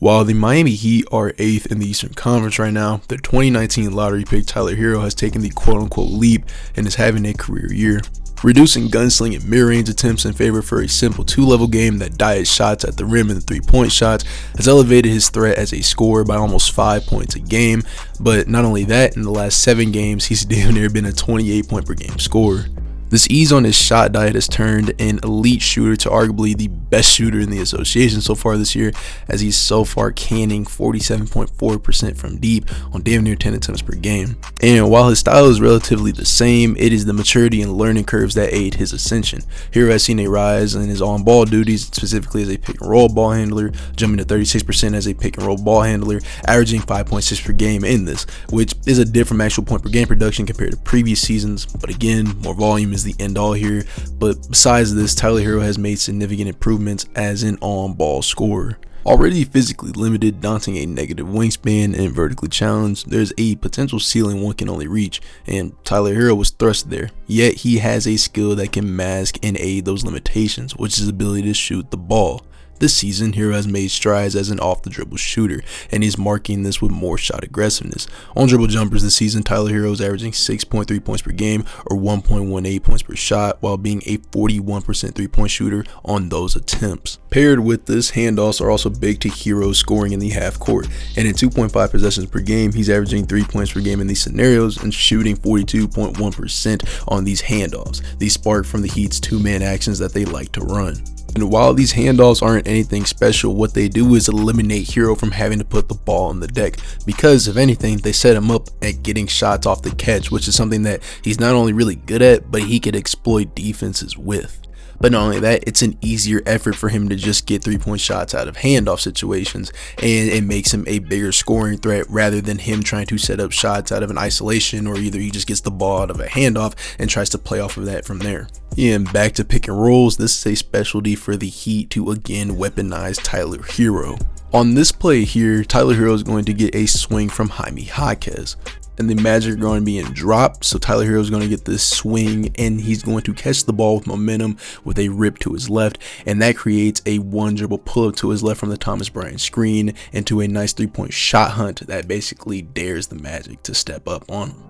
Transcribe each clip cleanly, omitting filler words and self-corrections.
While the Miami Heat are 8th in the Eastern Conference right now, their 2019 lottery pick Tyler Herro has taken the quote-unquote leap and is having a career year. Reducing gunslinging and mid-range attempts in favor for a simple 2-level game that diets shots at the rim and the 3-point shots has elevated his threat as a scorer by almost 5 points a game. But not only that, in the last 7 games, he's damn near been a 28-point per game scorer. This ease on his shot diet has turned an elite shooter to arguably the best shooter in the association so far this year, as he's so far canning 47.4% from deep on damn near 10 attempts per game. And while his style is relatively the same, it is the maturity and learning curves that aid his ascension. Herro has seen a rise in his on-ball duties, specifically as a pick-and-roll ball handler, jumping to 36% as a pick-and-roll ball handler, averaging 5.6 per game in this, which is a dip from actual point per game production compared to previous seasons. But again, more volume is the end all here. But besides this, Tyler Herro has made significant improvements as an on-ball scorer. Already physically limited, daunting a negative wingspan, and vertically challenged, there's a potential ceiling one can only reach, and Tyler Herro was thrust there. Yet he has a skill that can mask and aid those limitations, which is his ability to shoot the ball. This season, Herro has made strides as an off-the-dribble shooter, and he's marking this with more shot aggressiveness. On dribble jumpers this season, Tyler Herro is averaging 6.3 points per game or 1.18 points per shot, while being a 41% 3-point shooter on those attempts. Paired with this, handoffs are also big to Herro's scoring in the half court, and in 2.5 possessions per game, he's averaging 3 points per game in these scenarios and shooting 42.1% on these handoffs. These spark from the Heat's 2-man actions that they like to run. And while these handoffs aren't anything special, what they do is eliminate Herro from having to put the ball on the deck, because if anything, they set him up at getting shots off the catch, which is something that he's not only really good at, but he could exploit defenses with. But not only that, it's an easier effort for him to just get 3-point shots out of handoff situations, and it makes him a bigger scoring threat rather than him trying to set up shots out of an isolation, or either he just gets the ball out of a handoff and tries to play off of that from there. And back to pick and rolls, this is a specialty for the Heat to again weaponize Tyler Herro. On this play here, Tyler Herro is going to get a swing from Jaime Jaquez. And the Magic are going to be in drop, so Tyler Herro is going to get this swing, and he's going to catch the ball with momentum with a rip to his left, and that creates a 1-dribble pull-up to his left from the Thomas Bryant screen into a nice 3-point shot hunt that basically dares the Magic to step up on him.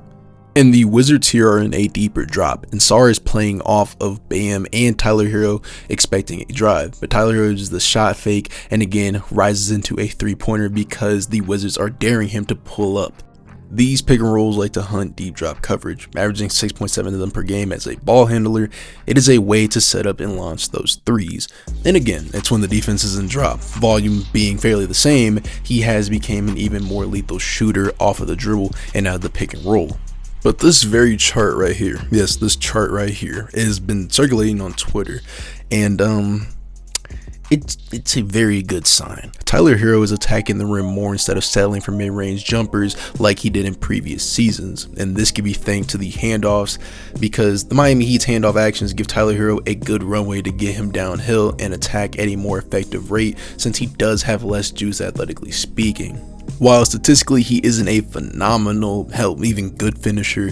And the Wizards here are in a deeper drop, and Sarr is playing off of Bam and Tyler Herro expecting a drive, but Tyler Herro is the shot fake and again rises into a 3-pointer because the Wizards are daring him to pull up. These pick and rolls like to hunt deep drop coverage, averaging 6.7 of them per game as a ball handler. It is a way to set up and launch those threes. And again, it's when the defense is in drop. Volume being fairly the same, he has become an even more lethal shooter off of the dribble and out of the pick and roll. But this very chart right here, yes, this chart right here has been circulating on Twitter, and it's a very good sign. Tyler Herro is attacking the rim more instead of settling for mid-range jumpers like he did in previous seasons, and this could be thanks to the handoffs, because the Miami Heat's handoff actions give Tyler Herro a good runway to get him downhill and attack at a more effective rate, since he does have less juice athletically speaking. While statistically he isn't a phenomenal, hell, even good finisher,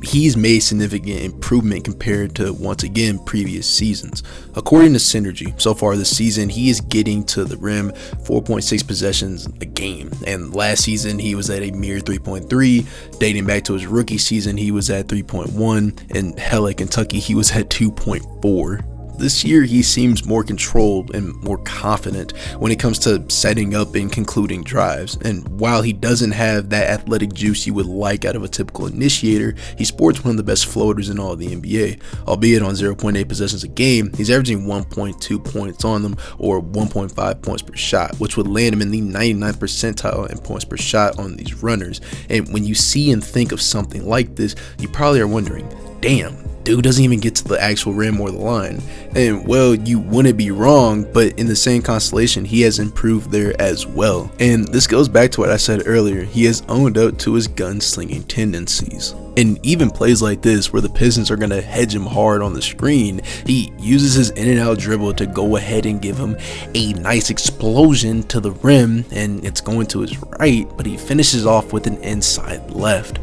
he's made significant improvement compared to, once again, previous seasons. According to Synergy, so far this season, he is getting to the rim 4.6 possessions a game, and last season he was at a mere 3.3. Dating back to his rookie season, he was at 3.1, and hell, at Kentucky he was at 2.4. This year he seems more controlled and more confident when it comes to setting up and concluding drives, and while he doesn't have that athletic juice you would like out of a typical initiator, he sports one of the best floaters in all of the NBA. Albeit on 0.8 possessions a game, he's averaging 1.2 points on them, or 1.5 points per shot, which would land him in the 99th percentile in points per shot on these runners. And when you see and think of something like this, you probably are wondering, damn, dude doesn't even get to the actual rim or the line. And well, you wouldn't be wrong, but in the same constellation, he has improved there as well. And this goes back to what I said earlier, he has owned up to his gunslinging tendencies. And even plays like this, where the Pistons are going to hedge him hard on the screen, he uses his in and out dribble to go ahead and give him a nice explosion to the rim, and it's going to his right, but he finishes off with an inside left.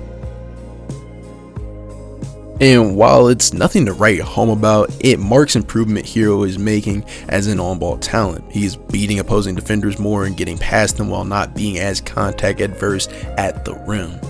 And while it's nothing to write home about, it marks improvement Herro is making as an on-ball talent. He is beating opposing defenders more and getting past them while not being as contact adverse at the rim.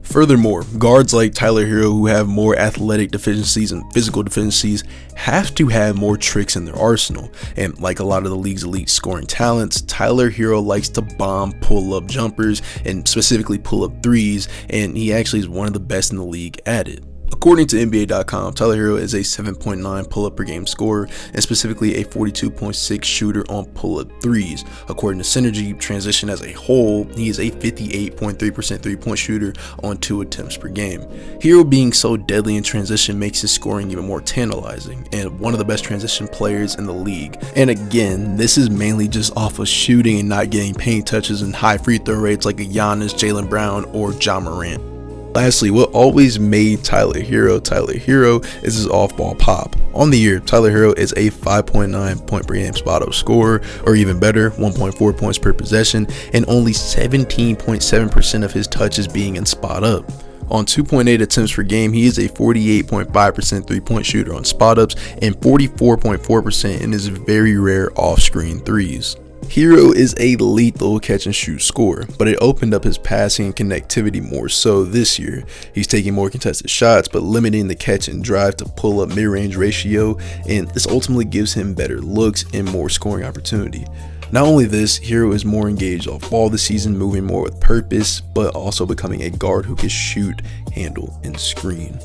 Furthermore, guards like Tyler Herro, who have more athletic deficiencies and physical deficiencies, have to have more tricks in their arsenal. And like a lot of the league's elite scoring talents, Tyler Herro likes to bomb pull-up jumpers and specifically pull-up threes, and he actually is one of the best in the league at it. According to NBA.com, Tyler Herro is a 7.9 pull-up per game scorer and specifically a 42.6 shooter on pull-up threes. According to Synergy Transition as a whole, he is a 58.3% three-point shooter on 2 attempts per game. Herro being so deadly in transition makes his scoring even more tantalizing, and one of the best transition players in the league. And again, this is mainly just off of shooting and not getting paint touches and high free throw rates like a Giannis, Jaylen Brown, or Ja Morant. Lastly, what always made Tyler Herro is his off-ball pop. On the year, Tyler Herro is a 5.9 point per game spot-up scorer, or even better, 1.4 points per possession, and only 17.7% of his touches being in spot-up. On 2.8 attempts per game, he is a 48.5% three-point shooter on spot-ups and 44.4% in his very rare off-screen threes. Herro is a lethal catch and shoot scorer, but it opened up his passing and connectivity more so this year. He's taking more contested shots, but limiting the catch and drive to pull up mid-range ratio, and this ultimately gives him better looks and more scoring opportunity. Not only this, Herro is more engaged off ball this season, moving more with purpose, but also becoming a guard who can shoot, handle, and screen.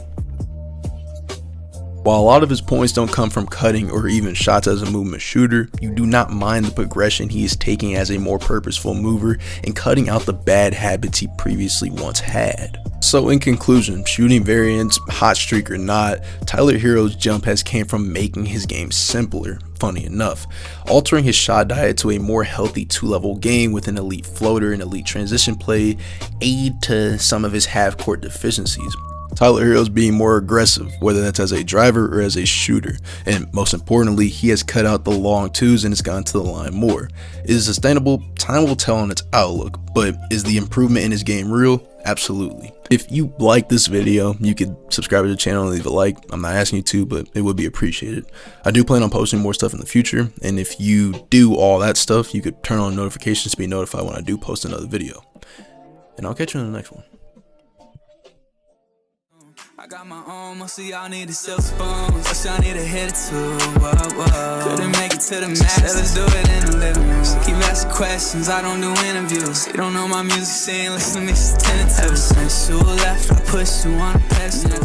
While a lot of his points don't come from cutting or even shots as a movement shooter, you do not mind the progression he is taking as a more purposeful mover and cutting out the bad habits he previously once had. So in conclusion, shooting variance, hot streak or not, Tyler Herro's jump has came from making his game simpler, funny enough, altering his shot diet to a more healthy 2-level game with an elite floater and elite transition play aid to some of his half-court deficiencies. Tyler Herro's being more aggressive, whether that's as a driver or as a shooter, and most importantly, he has cut out the long twos and has gone to the line more. Is it sustainable? Time will tell on its outlook, but is the improvement in his game real? Absolutely. If you like this video, you could subscribe to the channel and leave a like. I'm not asking you to, but it would be appreciated. I do plan on posting more stuff in the future, and if you do all that stuff, you could turn on notifications to be notified when I do post another video. And I'll catch you in the next one. I got my own, most of y'all need to sell spoons. Most y'all need to hit it too, whoa. Couldn't make it to the max, let's do it in the living room. Keep asking questions, I don't do interviews. You don't know my music scene, listen to me, it's 10 to 2. Since you left, I pushed you on a pedestal.